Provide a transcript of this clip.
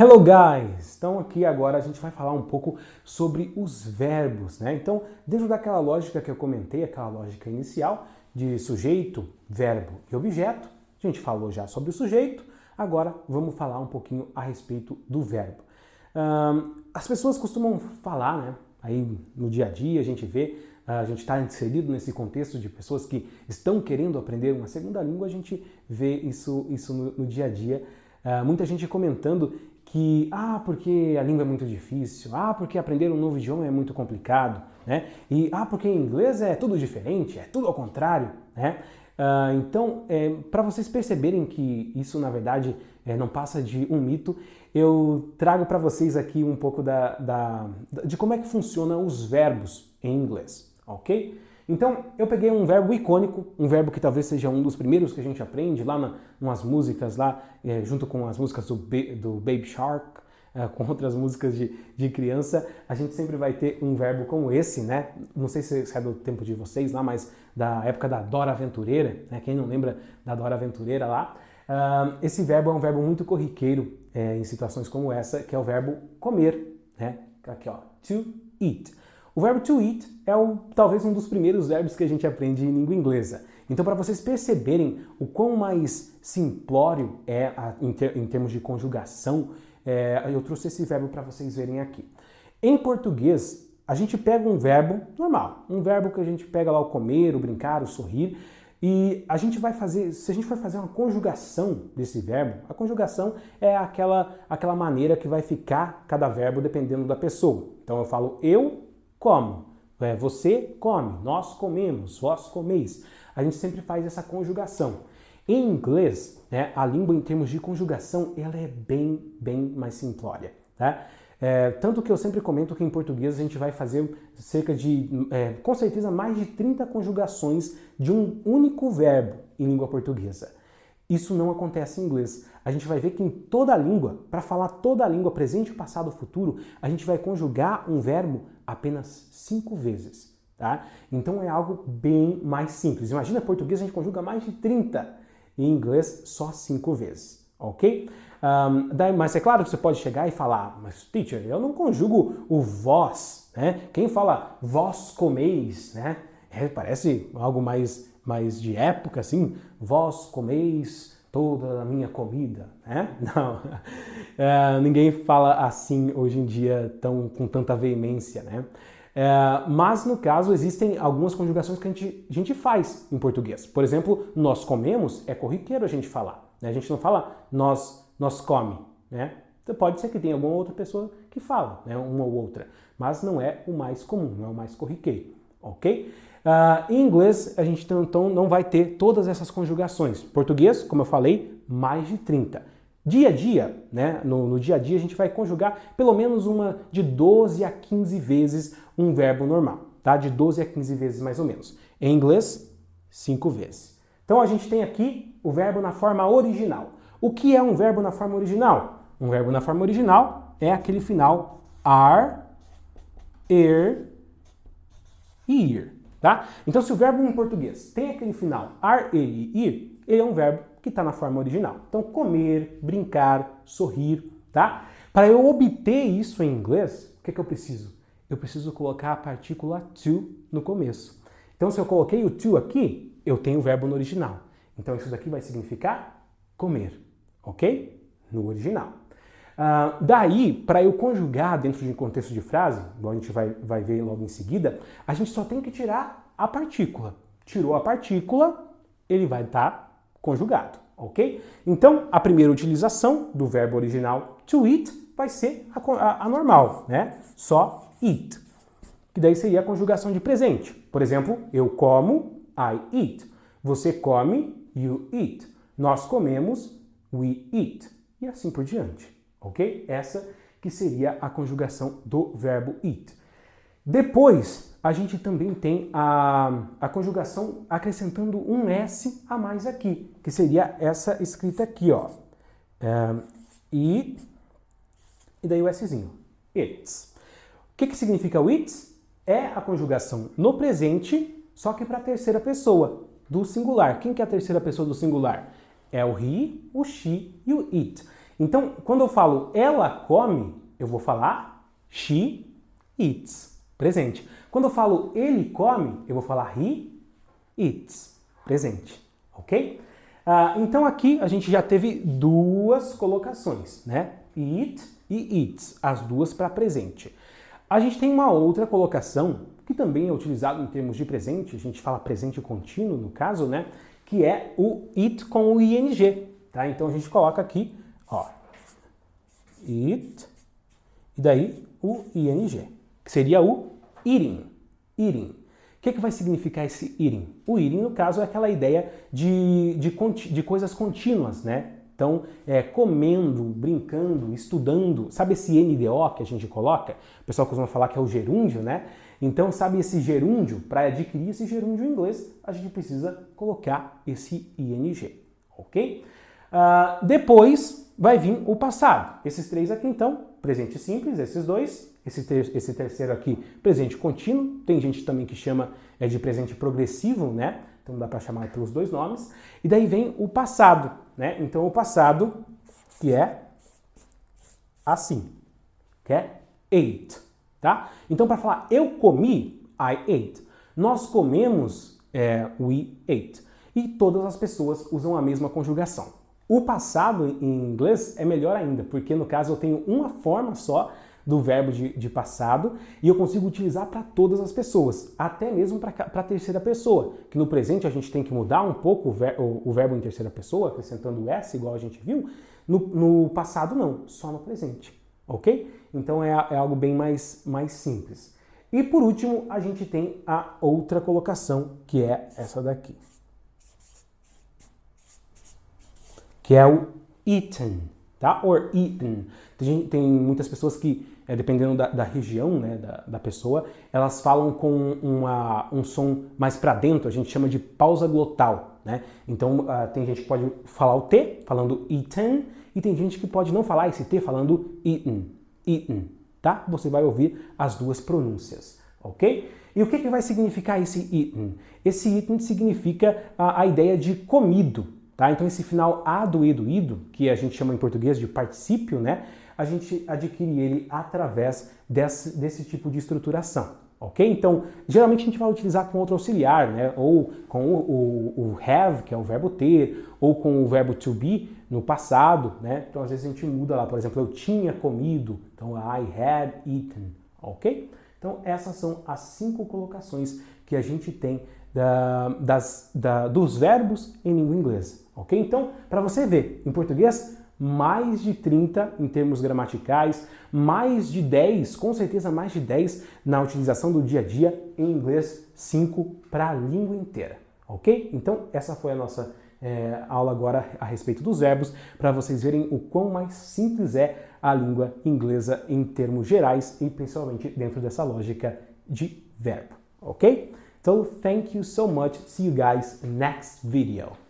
Hello guys! Então aqui agora a gente vai falar um pouco sobre os verbos, né? Então, dentro daquela lógica que eu comentei, aquela lógica inicial de sujeito, verbo e objeto, a gente falou já sobre o sujeito, agora vamos falar um pouquinho a respeito do verbo. As pessoas costumam falar, né? Aí no dia a dia a gente vê, a gente está inserido nesse contexto de pessoas que estão querendo aprender uma segunda língua, a gente vê isso no dia a dia. Muita gente comentando que, porque a língua é muito difícil, porque aprender um novo idioma é muito complicado, né? E, porque em inglês é tudo diferente, é tudo ao contrário, né? Então, para vocês perceberem que isso, na verdade, não passa de um mito, eu trago para vocês aqui um pouco de como é que funcionam os verbos em inglês, ok? Então, eu peguei um verbo icônico, um verbo que talvez seja um dos primeiros que a gente aprende lá nas músicas, lá junto com as músicas do Baby Shark, com outras músicas de criança, a gente sempre vai ter um verbo como esse, né? Não sei se é do tempo de vocês lá, mas da época da Dora Aventureira, né? Quem não lembra da Dora Aventureira lá? Esse verbo é um verbo muito corriqueiro em situações como essa, que é o verbo comer, né? Aqui, ó, to eat. O verbo to eat é talvez um dos primeiros verbos que a gente aprende em língua inglesa. Então, para vocês perceberem o quão mais simplório é em termos de conjugação, eu trouxe esse verbo para vocês verem aqui. Em português, a gente pega um verbo normal, um verbo que a gente pega lá o comer, o brincar, o sorrir, e a gente vai fazer, se a gente for fazer uma conjugação desse verbo, a conjugação é aquela maneira que vai ficar cada verbo dependendo da pessoa. Então, eu falo eu como, você come, nós comemos, vós comeis. A gente sempre faz essa conjugação. Em inglês, né, a língua em termos de conjugação, ela é bem mais simplória, tá? Tanto que eu sempre comento que em português a gente vai fazer cerca de, com certeza, mais de 30 conjugações de um único verbo em língua portuguesa. Isso não acontece em inglês. A gente vai ver que em toda a língua, para falar toda a língua, presente, passado, futuro, a gente vai conjugar um verbo apenas 5 vezes, tá? Então é algo bem mais simples. Imagina, em português a gente conjuga mais de 30, em inglês só 5 vezes, ok? Mas é claro que você pode chegar e falar, mas teacher, eu não conjugo o vós, né? Quem fala vós comeis, né? Parece algo mais de época, assim, vós comeis toda a minha comida, né? Não, ninguém fala assim hoje em dia com tanta veemência, né? Mas no caso existem algumas conjugações que a gente faz em português. Por exemplo, nós comemos é corriqueiro a gente falar, né? A gente não fala nós come, né? Então, pode ser que tenha alguma outra pessoa que fala, né? Uma ou outra, mas não é o mais comum, não é o mais corriqueiro, ok? Em inglês, a gente então não vai ter todas essas conjugações. Português, como eu falei, mais de 30. Dia a dia, né? No dia a dia, a gente vai conjugar pelo menos uma de 12 a 15 vezes um verbo normal, tá? De 12 a 15 vezes mais ou menos. Em inglês, 5 vezes. Então, a gente tem aqui o verbo na forma original. O que é um verbo na forma original? Um verbo na forma original é aquele final are, ir. Tá? Então, se o verbo em português tem aquele final ar, e ir, ele é um verbo que está na forma original. Então, comer, brincar, sorrir, tá? Para eu obter isso em inglês, o que eu preciso? Eu preciso colocar a partícula to no começo. Então, se eu coloquei o to aqui, eu tenho o verbo no original. Então, isso daqui vai significar comer, ok? No original. Daí, para eu conjugar dentro de um contexto de frase, igual a gente vai ver logo em seguida, a gente só tem que tirar a partícula. Tirou a partícula, ele vai estar conjugado, ok? Então, a primeira utilização do verbo original to eat vai ser a normal, né? Só eat. Que daí seria a conjugação de presente. Por exemplo, eu como, I eat. Você come, you eat. Nós comemos, we eat. E assim por diante. Ok? Essa que seria a conjugação do verbo eat. Depois, a gente também tem a conjugação acrescentando um S a mais aqui, que seria essa escrita aqui, ó. E daí o Szinho. It's. O que significa o it's? É a conjugação no presente, só que para a terceira pessoa, do singular. Quem que é a terceira pessoa do singular? É o he, o she e o it. Então, quando eu falo ela come, eu vou falar she eats, presente. Quando eu falo ele come, eu vou falar he eats, presente, ok? Então aqui a gente já teve duas colocações, né? Eat e eats, as duas para presente. A gente tem uma outra colocação que também é utilizado em termos de presente, a gente fala presente contínuo no caso, né? Que é o eat com o ing, tá? Então a gente coloca aqui, ó, eat, e daí o ing, que seria o eating, eating. O que vai significar esse eating? O eating, no caso, é aquela ideia de coisas contínuas, né? Então, comendo, brincando, estudando. Sabe esse NDO que a gente coloca? O pessoal costuma falar que é o gerúndio, né? Então, sabe esse gerúndio? Para adquirir esse gerúndio em inglês, a gente precisa colocar esse ing, ok? Depois vai vir o passado. Esses três aqui, então, presente simples, esses dois. Esse terceiro aqui, presente contínuo. Tem gente também que chama de presente progressivo, né? Então dá para chamar pelos dois nomes. E daí vem o passado, né? Então o passado que é assim, que é ate, tá? Então para falar eu comi, I ate. Nós comemos, we ate. E todas as pessoas usam a mesma conjugação. O passado em inglês é melhor ainda, porque no caso eu tenho uma forma só do verbo de passado e eu consigo utilizar para todas as pessoas, até mesmo para a terceira pessoa, que no presente a gente tem que mudar um pouco o verbo em terceira pessoa, acrescentando o S, igual a gente viu, no passado não, só no presente, ok? Então é algo bem mais simples. E por último, a gente tem a outra colocação, que é essa daqui, que é o eaten, tá? Or eaten. Tem muitas pessoas que, dependendo da região, né, da pessoa, elas falam com um som mais para dentro, a gente chama de pausa glotal, né? Então tem gente que pode falar o T, falando eaten, e tem gente que pode não falar esse T, falando eaten, eaten, tá? Você vai ouvir as duas pronúncias, ok? E o que vai significar esse eaten? Esse eaten significa a ideia de comido, tá? Então esse final a do ido, que a gente chama em português de particípio, né? A gente adquire ele através desse tipo de estruturação, ok? Então, geralmente a gente vai utilizar com outro auxiliar, né? Ou com o have, que é o verbo ter, ou com o verbo to be no passado, né? Então, às vezes a gente muda lá, por exemplo, eu tinha comido, então I had eaten, ok? Então, essas são as 5 colocações que a gente tem dos verbos em língua inglesa, ok? Então, para você ver, em português, mais de 30 em termos gramaticais, mais de 10, com certeza mais de 10 na utilização do dia a dia, em inglês 5 para a língua inteira, ok? Então essa foi a nossa aula agora a respeito dos verbos, para vocês verem o quão mais simples é a língua inglesa em termos gerais e principalmente dentro dessa lógica de verbo, ok? So thank you so much, see you guys next video.